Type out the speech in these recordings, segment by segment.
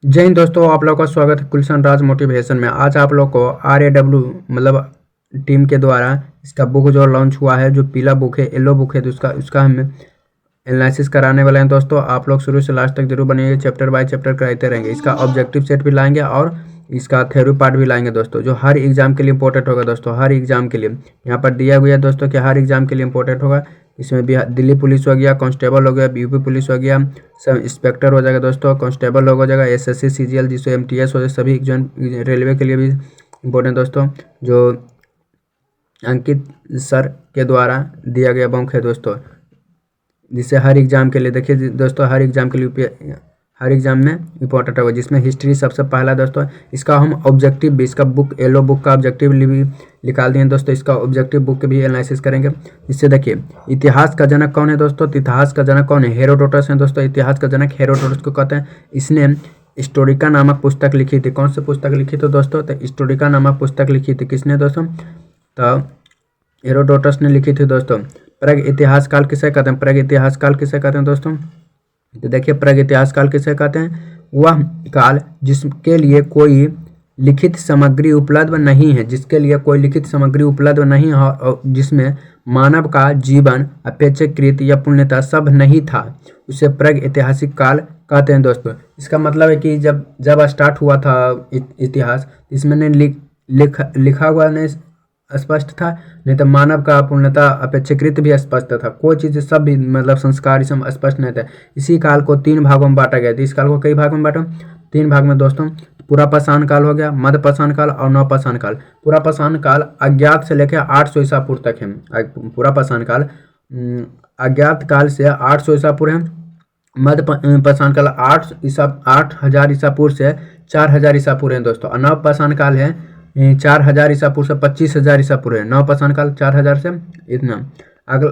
जय हिंद दोस्तों, आप लोगों का स्वागत है गुलशन राज मोटिवेशन में। आज आप लोग को RAW मतलब टीम के द्वारा इसका बुक जो लॉन्च हुआ है, जो पीला बुक है, येलो बुक है, तो उसका हम एनालिसिस कराने वाले हैं। दोस्तों आप लोग शुरू से लास्ट तक जरूर बनिए, चैप्टर बाय चैप्टर कराते रहेंगे। इसका ऑब्जेक्टिव सेट भी लाएंगे और इसका थ्योरी पार्ट भी लाएंगे दोस्तों, जो हर एग्जाम के लिए इंपॉर्टेंट होगा। दोस्तों हर एग्जाम के लिए यहाँ पर दिया हुआ है दोस्तों कि हर एग्जाम के लिए इंपॉर्टेंट होगा। इसमें भी दिल्ली पुलिस हो गया, कांस्टेबल हो गया, यूपी पुलिस हो गया, सब इंस्पेक्टर हो जाएगा दोस्तों, कांस्टेबल हो जाएगा, SSC CGL जिससे MTS हो जाए, सभी एग्जाम रेलवे के लिए भी इंपॉर्टेंट दोस्तों, जो अंकित सर के द्वारा दिया गया बुक है दोस्तों, जिससे हर एग्जाम के लिए देखिए दोस्तों, हर एग्जाम के लिए हर एग्जाम में इंपॉर्टेंट होगा। जिसमें हिस्ट्री सबसे पहला दोस्तों, इसका हम ऑब्जेक्टिव भी, इसका बुक येलो बुक का ऑब्जेक्टिव भी निकाल दिए दोस्तों। इसका ऑब्जेक्टिव बुक भी एनालिसिस करेंगे। इससे देखिए इतिहास का जनक कौन है दोस्तों, तो इतिहास का जनक कौन है, हेरोडोटस है दोस्तों। इतिहास का जनक हेरोडोटस को कहते हैं। इसने हिस्टोरिका नामक पुस्तक लिखी थी। कौन सी पुस्तक लिखी थी दोस्तों, तो हिस्टोरिका नामक पुस्तक लिखी थी। किसने दोस्तों, तो हेरोडोटस ने लिखी थी दोस्तों। प्राग इतिहास काल किसे कहते हैं, प्राग इतिहास काल किसे कहते हैं दोस्तों, तो देखिए प्राग इतिहास काल किसे कहते हैं, वह काल जिसके लिए कोई लिखित सामग्री उपलब्ध नहीं है, जिसके लिए कोई लिखित सामग्री उपलब्ध नहीं है और जिसमें मानव का जीवन अपेक्षाकृत या पूर्णतः सब नहीं था, उसे प्राग ऐतिहासिक काल कहते हैं दोस्तों। इसका मतलब है कि जब स्टार्ट हुआ था इतिहास, इसमें ने लिखा हुआ नहीं स्पष्ट था, नहीं तो मानव का पूर्णता अपेक्षाकृत भी स्पष्ट था। कोई चीज़ सब भी मतलब संस्कार सब स्पष्ट नहीं था। इसी काल को 3 भागों में बांटा गया था। इस काल को कई भागों में बांटा, 3 भाग में दोस्तों। पूरा पाषाण काल हो गया, मध्य पाषाण काल और नवपाषाण काल। पूरा पाषाण काल अज्ञात से लेकर 800 ईसा पूर्व तक है। पूरा पाषाण काल अज्ञात काल से 800 ईसा पूर्व है। मध्य पाषाण काल 8,000 ईसा पूर्व से 4,000 ईसा पूर्व है दोस्तों। और नवपाषाण काल है 4,000 ईसा पूर्व से 25,000 ईसा पूर्व है। नवपाषाण काल 4,000 से इतना।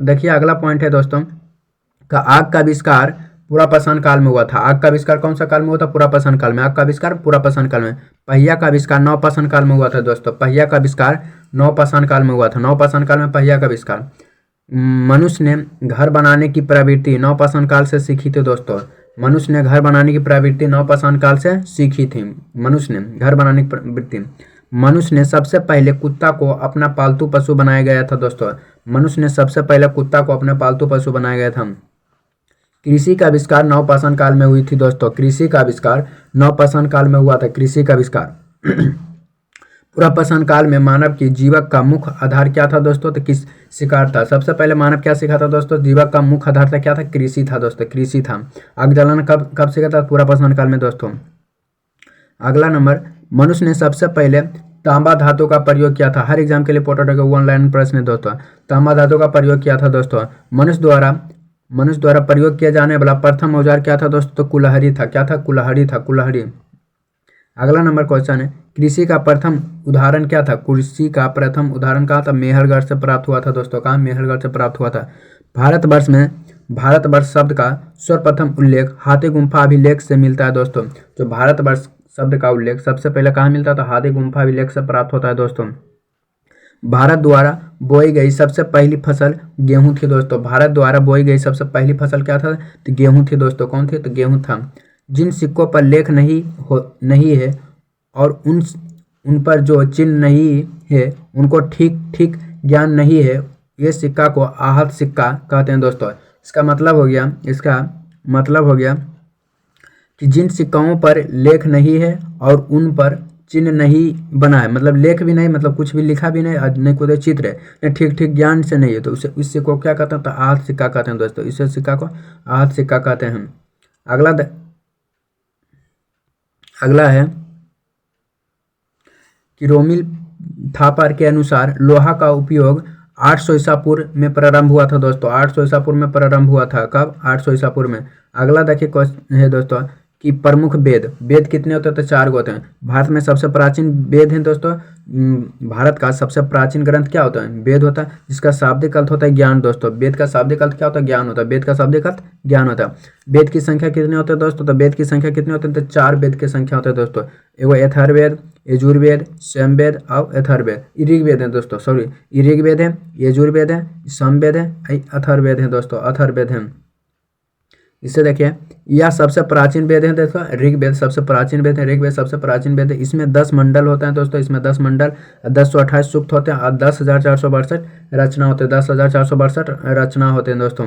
देखिए अगला पॉइंट है दोस्तों का आग का आविष्कार पूरा पाषाण काल में हुआ था। आग का आविष्कार कौन सा काल में हुआ था, पूरा पाषाण काल में। आग का आविष्कार पूरा पाषाण काल में। पहिया का आविष्कार नवपाषाण काल में हुआ था दोस्तों। पहिया का आविष्कार नवपाषाण काल में हुआ था। नवपाषाण काल में पहिया का आविष्कार। मनुष्य ने घर बनाने की प्रवृत्ति नवपाषाण काल से सीखी थी दोस्तों। मनुष्य ने घर बनाने की प्रवृत्ति नवपाषाण काल से सीखी थी। मनुष्य ने घर बनाने की प्रवृत्ति। मनुष्य ने सबसे पहले कुत्ता को अपना पालतू पशु बनाया गया था दोस्तों। मनुष्य ने सबसे पहले कुत्ता को अपना पालतू पशु बनाया गया था। कृषि का आविष्कार नवपाषाण काल में हुई थी दोस्तों। कृषि का आविष्कार नवपाषाण काल में हुआ था। कृषि का आविष्कार पूरा पाषाण काल में मानव की जीवक का मुख्य आधार क्या था दोस्तों, तो किस शिकार था। सबसे पहले मानव क्या सीखा था दोस्तों, जीवक का मुख्य आधार था क्या था, कृषि था दोस्तों, कृषि था। आग जलाना कब सीखा था, पूरा पाषाण काल में दोस्तों। अगला नंबर, मनुष्य ने सबसे पहले तांबा धातु का प्रयोग किया था। हर एग्जाम के लिए इंपॉर्टेंट होगा, 1 लाइन प्रश्न है दोस्तों। तांबा धातु का प्रयोग किया था दोस्तों। मनुष्य द्वारा प्रयोग किया जाने वाला प्रथम औजार क्या था दोस्तों, तो कुल्हाड़ी था। क्या था, कुल्हाड़ी था, कुल्हाड़ी। अगला नंबर क्वेश्चन है, कृषि का प्रथम उदाहरण क्या था। कृषि का प्रथम उदाहरण कहाँ था, मेहरगढ़ से प्राप्त हुआ था दोस्तों। कहाँ, मेहरगढ़ से प्राप्त हुआ था। भारतवर्ष में भारतवर्ष शब्द का सर्वप्रथम उल्लेख हाथी गुम्फा अभिलेख से मिलता है दोस्तों। जो भारतवर्ष शब्द का उल्लेख सबसे पहले कहाँ मिलता था, हाथी गुम्फा अभिलेख से प्राप्त होता है दोस्तों। भारत द्वारा बोई गई सबसे पहली फसल गेहूं थी दोस्तों। भारत द्वारा बोई गई सबसे पहली फसल क्या था, तो गेहूं थी दोस्तों। कौन थी, तो गेहूं था। जिन सिक्कों पर लेख नहीं है और उन पर जो चिन्ह नहीं है उनको ठीक ठीक ज्ञान नहीं है, ये सिक्का को आहत सिक्का कहते हैं दोस्तों। इसका मतलब हो गया कि जिन सिक्कों पर लेख नहीं है और उन पर चिन्ह नहीं बना है, मतलब लेख भी नहीं, मतलब कुछ भी लिखा भी नहीं, नहीं कोई चित्र है, ठीक ठीक ज्ञान से नहीं है, तो उसे इस सिक्को को क्या कहते हैं, तो आहत सिक्का कहते हैं दोस्तों। इस सिक्का को आहत सिक्का कहते हैं। अगला है कि रोमिल थापर के अनुसार लोहा का उपयोग 800 ईसा पूर्व में प्रारंभ हुआ था दोस्तों। 800 ईसा पूर्व में प्रारंभ हुआ था। कब, 800 ईसा पूर्व में। अगला देखिए क्वेश्चन है दोस्तों कि प्रमुख वेद कितने होते हैं, तो 4 होते हैं। भारत में सबसे प्राचीन वेद हैं दोस्तों। भारत का सबसे प्राचीन ग्रंथ क्या होता है, वेद होता है, जिसका शाब्दिक अर्थ होता है ज्ञान दोस्तों। वेद का शाब्दिक अर्थ क्या होता है, ज्ञान होता है। वेद का शाब्दिक अर्थ ज्ञान होता है। वेद की संख्या कितने होते हैं दोस्तों, तो वेद की संख्या कितने होते हैं, तो 4 वेद की संख्या होते हैं दोस्तों। एगो अथर्ववेद, यजुर्वेद, सामवेद और अथर्ववेद। ऋग्वेद है दोस्तों, सॉरी, ऋग्वेद है, यजुर्वेद है, सामवेद है, अथर्ववेद है दोस्तों, अथर्ववेद है। इससे देखिए यह सबसे प्राचीन वेद है दोस्तों, ऋग्वेद सबसे प्राचीन वेद है, ऋग्वेद सबसे प्राचीन वेद है। इसमें 10 मंडल होते हैं दोस्तों, इसमें 10 मंडल, 1028 सूक्त होते हैं और 10,462 रचना होते हैं, 10,462 रचना होते हैं दोस्तों।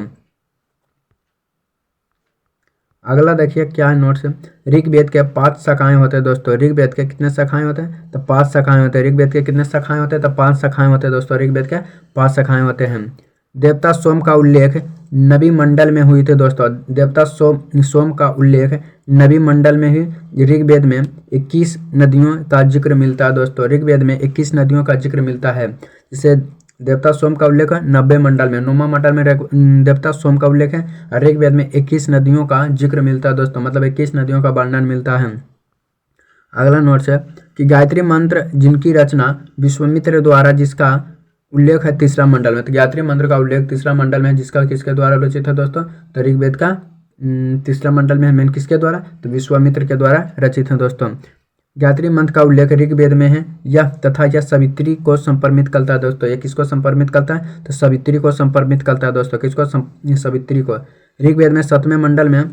अगला देखिए क्या है नोट्स, ऋग्वेद के 5 शाखाएं होते हैं दोस्तों। ऋग्वेद के कितने शाखाएं होते हैं, तो 5 शाखाएं होते हैं। ऋग्वेद के कितने शाखाएं होते हैं, तो 5 शाखाएं होते हैं दोस्तों। ऋग्वेद के 5 शाखाएं होते हैं। देवता सोम का उल्लेख नबी मंडल में हुई थी दोस्तों। देवता सोम का उल्लेख नबी मंडल में ही ऋग्वेद में 21 नदियों का जिक्र मिलता है दोस्तों। ऋग्वेद में 21 नदियों का जिक्र मिलता है। जिसे देवता सोम का उल्लेख है 90 मंडल में, 9वां मंडल में देवता सोम का उल्लेख है। ऋग्वेद में 21 नदियों का जिक्र मिलता है दोस्तों, मतलब 21 नदियों का वर्णन मिलता है। अगला नोट्स है कि गायत्री मंत्र जिनकी रचना विश्वामित्र द्वारा, जिसका उल्लेख है 3रा मंडल में। तो गायत्री मंत्र का उल्लेख 3रा मंडल में है, जिसका किसके द्वारा रचित है दोस्तों, तो ऋग्वेद का 3रा मंडल में है। मेन किसके द्वारा, तो विश्वामित्र के द्वारा रचित है दोस्तों। गायत्री मंत्र का उल्लेख ऋग्वेद में है। यह तथा यह सावित्री को संपर्मित करता है दोस्तों। ये किसको संपर्मित करता है, तो सावित्री को संपर्मित करता है दोस्तों। किसको, सावित्री को। ऋग्वेद में 7वें मंडल में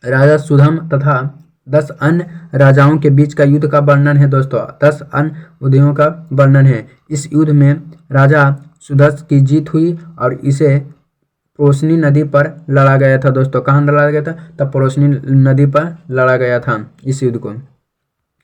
राजा सुधम तथा 10 अन्य राजाओं के बीच का युद्ध का वर्णन है दोस्तों। 10 अन्य उदयों का वर्णन है। इस युद्ध में राजा सुदस की जीत हुई और इसे प्रोशनी नदी पर लड़ा गया था दोस्तों। कहाँ लड़ा गया था, तब प्रोशनी नदी पर लड़ा गया था इस युद्ध को।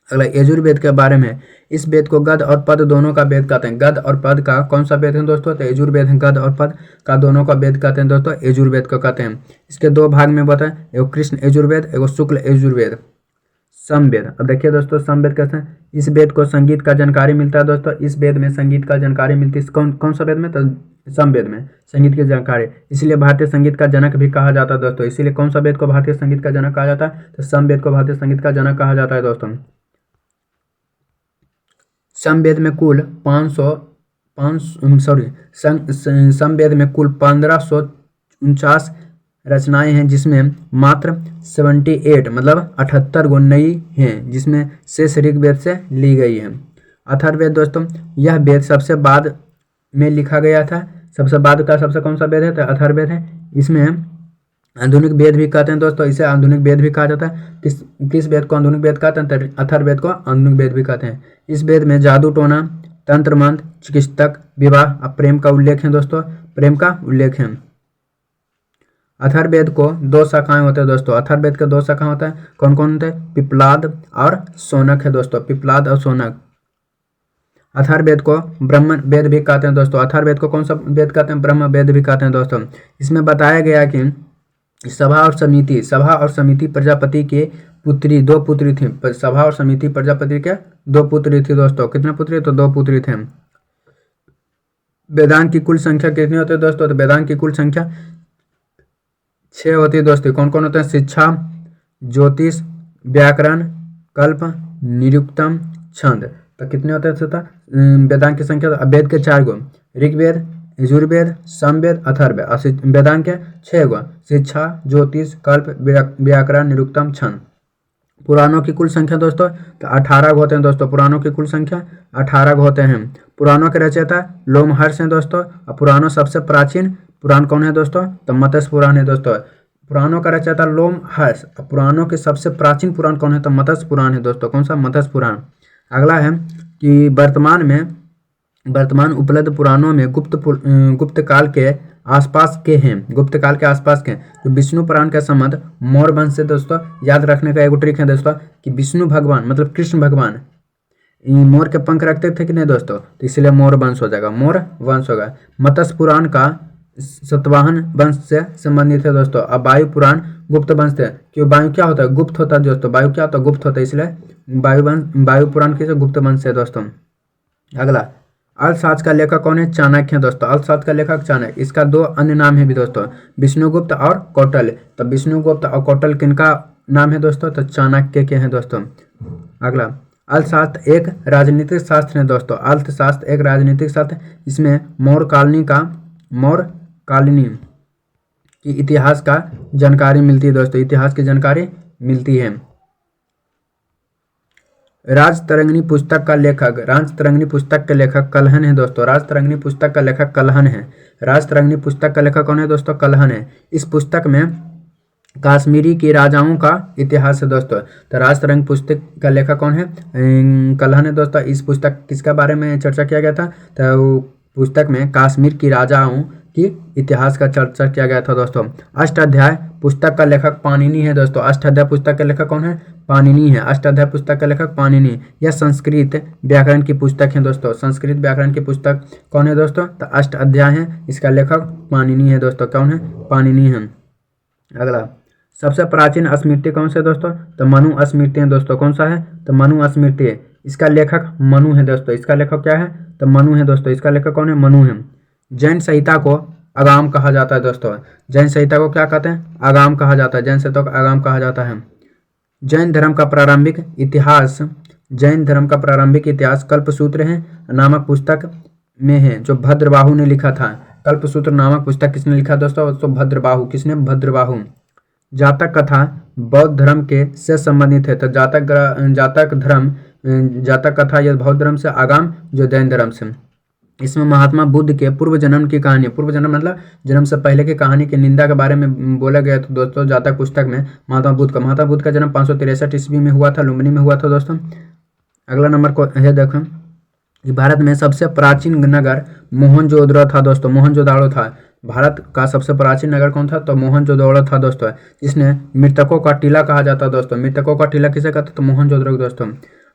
अगला यजुर्वेद के बारे में, इस वेद को गद और पद दोनों का वेद कहते हैं। गद और पद का कौन सा वेद है दोस्तों, तो यजुर्वेद है। गद और पद का दोनों का वेद कहते हैं दोस्तों, यजुर्वेद को कहते हैं। इसके 2 भाग में बताएं, एगो कृष्ण यजुर्वेद, एगो शुक्ल यजुर्वेद। समवेद, अब देखिए दोस्तों समवेद कैसे हैं। इस वेद को संगीत का जानकारी मिलता है दोस्तों। इस वेद में संगीत का जानकारी मिलती है। कौन सा वेद में, तो समवेद में संगीत की जानकारी, इसलिए भारतीय संगीत का जनक भी कहा जाता है दोस्तों। इसीलिए कौन सा वेद को भारतीय संगीत का जनक कहा जाता है, तो समवेद को भारतीय संगीत का जनक कहा जाता है दोस्तों। समवेद में कुल 1549 रचनाएं हैं, जिसमें मात्र 78 मतलब 78 गो नई हैं, जिसमें शेष ऋग्वेद से ली गई है। अथर्ववेद दोस्तों, यह वेद सबसे बाद में लिखा गया था। सबसे बाद का सबसे कौन सा वेद है, तो अथर्ववेद है। इसमें आधुनिक वेद भी कहते हैं दोस्तों, इसे आधुनिक वेद भी कहा जाता है। किस वेद को आधुनिक वेद कहते हैं, तो अथर्ववेद को आधुनिक वेद भी कहते हैं। इस वेद में जादू टोना, तंत्र मंत्र, चिकित्सक, विवाह और प्रेम का उल्लेख है दोस्तों। प्रेम का उल्लेख है। अथर्ववेद को 2 शाखाएं होते हैं दोस्तों। अथर्ववेद के 2 शाखा होता है। कौन कौन होते हैं, पिप्लाद और शौनक है दोस्तों। पिप्लाद और शौनक। अथर्ववेद को ब्रह्म वेद भी कहते हैं दोस्तों। अथर्ववेद को कौन सा वेद कहते हैं, ब्रह्म वेद भी कहते हैं दोस्तों। इसमें बताया गया कि सभा और समिति प्रजापति के पुत्री 2 पुत्री थी। सभा और समिति प्रजापति के 2 पुत्री थी दोस्तों। कितने पुत्री, तो 2 पुत्री थे। वेदांत की कुल संख्या कितनी होती है दोस्तों, तो वेदांत की कुल संख्या 6 होती है दोस्तों। कौन कौन होते हैं, शिक्षा, ज्योतिष, व्याकरण, कल्प, निरुक्तम, छंद। तो कितने होते हैं वेदांत की संख्या, वेद के 4 गो, ऋग्वेद, यजुर्वेद, सामवेद, अथर्ववेद। और वेदांत के 6 गो, शिक्षा, ज्योतिष, कल्प, व्याकरण, निरुक्तम, छंद। पुराणों की कुल संख्या दोस्तों, तो 18 होते हैं दोस्तों। पुराणों की कुल संख्या 18 होते हैं। पुराणों के रचयिता लोमहर्ष हैं दोस्तों। और पुराणों सबसे प्राचीन पुराण कौन है दोस्तों, तो मत्स्य पुराण है दोस्तों। पुराणों का रचयिता लोमहर्ष। पुराणों के सबसे प्राचीन पुराण कौन है, तो मत्स्य पुराण है दोस्तों। कौन सा, मत्स्य पुराण। अगला है कि वर्तमान उपलब्ध पुराणों में गुप्त काल के आसपास के हैं। गुप्त काल के आसपास के जो विष्णु पुराण के संबंध मौर्य वंश से दोस्तों। याद रखने का एक ट्रिक है दोस्तों कि विष्णु भगवान मतलब कृष्ण भगवान मोर के पंख रखते थे कि नहीं दोस्तों, तो इसलिए मौर्य वंश हो जाएगा, मौर्य वंश होगा। मत्स्य पुराण का सतवाहन वंश से संबंधित है दोस्तों। अब वायु पुराण गुप्त वंश से, क्यों वायु क्या होता है, गुप्त होता है दोस्तों। वायु क्या होता है, गुप्त होता है, इसलिए वायु पुराण किसे गुप्त वंश है दोस्तों। अगला अर्थशास्त्र का लेखक कौन है, चाणक्य है दोस्तों। अर्थशास्त्र का लेखक चाणक्य। इसका 2 अन्य नाम है भी दोस्तों, विष्णुगुप्त और कौटिल्य। तो विष्णुगुप्त और कौटिल्य किनका नाम है दोस्तों, तो चाणक्य के हैं दोस्तों। अगला अर्थशास्त्र एक राजनीतिक शास्त्र है दोस्तों। अर्थशास्त्र एक राजनीतिक शास्त्र, इसमें मौर्य कालीनी की इतिहास का जानकारी मिलती है दोस्तों। इतिहास की जानकारी मिलती है। राजतरंगिणी पुस्तक का लेखक कलहन है दोस्तों। राजतरंगिणी पुस्तक का लेखक कलहन है। राजतरंगिणी पुस्तक का लेखक कौन है दोस्तों, कलहन है। इस पुस्तक में कश्मीरी के राजाओं का इतिहास है दोस्तों। तो राजतरंग पुस्तक का लेखक कौन है? कल्हण है दोस्तों। इस पुस्तक किसके बारे में चर्चा किया गया था? तो पुस्तक में कश्मीर की राजाओं की इतिहास का चर्चा किया गया था दोस्तों। अष्टाध्याय पुस्तक का लेखक पाणिनि है दोस्तों। अष्टाध्याय पुस्तक का लेखक कौन है? पाणिनि है। अष्टाध्याय पुस्तक का लेखक पाणिनि। यह संस्कृत व्याकरण की पुस्तक है दोस्तों। संस्कृत व्याकरण की पुस्तक कौन है दोस्तों? तो अष्टाध्याय है, इसका लेखक पाणिनि है दोस्तों। कौन है? पाणिनि है। अगला, सबसे प्राचीन स्मृति कौन सा है दोस्तों? तो मनु स्मृति है दोस्तों। कौन सा है? तो मनु स्मृति है। इसका लेखक मनु है दोस्तों। इसका लेखक क्या है? तो मनु है दोस्तों। इसका लेखक कौन है? मनु है। जैन संहिता को आगम कहा जाता है दोस्तों। जैन संहिता को क्या कहते हैं? आगम कहा जाता है। जैन संहिता को आगम कहा जाता है। जैन धर्म का प्रारंभिक इतिहास, जैन धर्म का प्रारंभिक इतिहास कल्पसूत्र है नामक पुस्तक में है, जो भद्रबाहु ने लिखा था। कल्पसूत्र नामक पुस्तक किसने लिखा दोस्तों? तो भद्रबाहु। किसने? भद्रबाहु। जातक कथा बौद्ध धर्म के से संबंधित है। तो जातक कथा यह बौद्ध धर्म से आगम, जो जैन धर्म से। इसमें महात्मा बुद्ध के पूर्व जन्म की कहानी, पूर्व जन्म मतलब जन्म से पहले की कहानी की निंदा के बारे में बोला गया था दोस्तों जातक पुस्तक में। महात्मा बुद्ध का जन्म 563 ईस्वी में हुआ था, लुम्बिनी में हुआ था दोस्तों। अगला नंबर को है देखो, भारत में सबसे प्राचीन नगर मोहनजोदड़ो था दोस्तों। मोहनजोदड़ो था। भारत का सबसे प्राचीन नगर कौन था? तो मोहनजोदड़ो था दोस्तों। जिसने मृतकों का टीला कहा जाता है दोस्तों। मृतकों का टीला किसे कहते? तो मोहनजोदड़ो दोस्तों।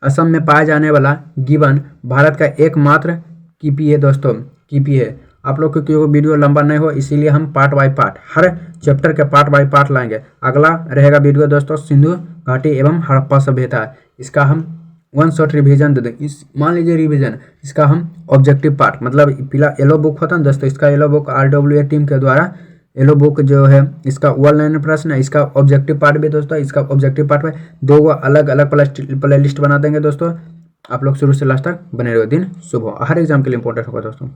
असम में पाया जाने वाला गिबन भारत का एकमात्र कीपी है दोस्तों। कीपी है। आप लोग को वीडियो लंबा नहीं हो इसीलिए हम part by part, her chapter के पार्ट बाय पार्ट लाएंगे। अगला रहेगा वीडियो दोस्तों सिंधु घाटी एवं हड़प्पा सभ्यता। इसका हम वन शॉट रिवीजन दे दें। इस मान लीजिए रिवीजन, इसका हम ऑब्जेक्टिव पार्ट, मतलब पीला येलो बुक होता है दोस्तों, इसका येलो बुक RWA टीम के द्वारा येलो बुक जो है इसका 1 लाइन प्रश्न है। इसका ऑब्जेक्टिव पार्ट भी दोस्तों, इसका ऑब्जेक्टिव पार्ट में 2 अलग अलग प्ले लिस्ट बना देंगे दोस्तों। आप लोग शुरू से लास्ट तक बने रहो। दिन शुभ हो। हर एग्जाम के लिए इंपॉर्टेंट होगा दोस्तों।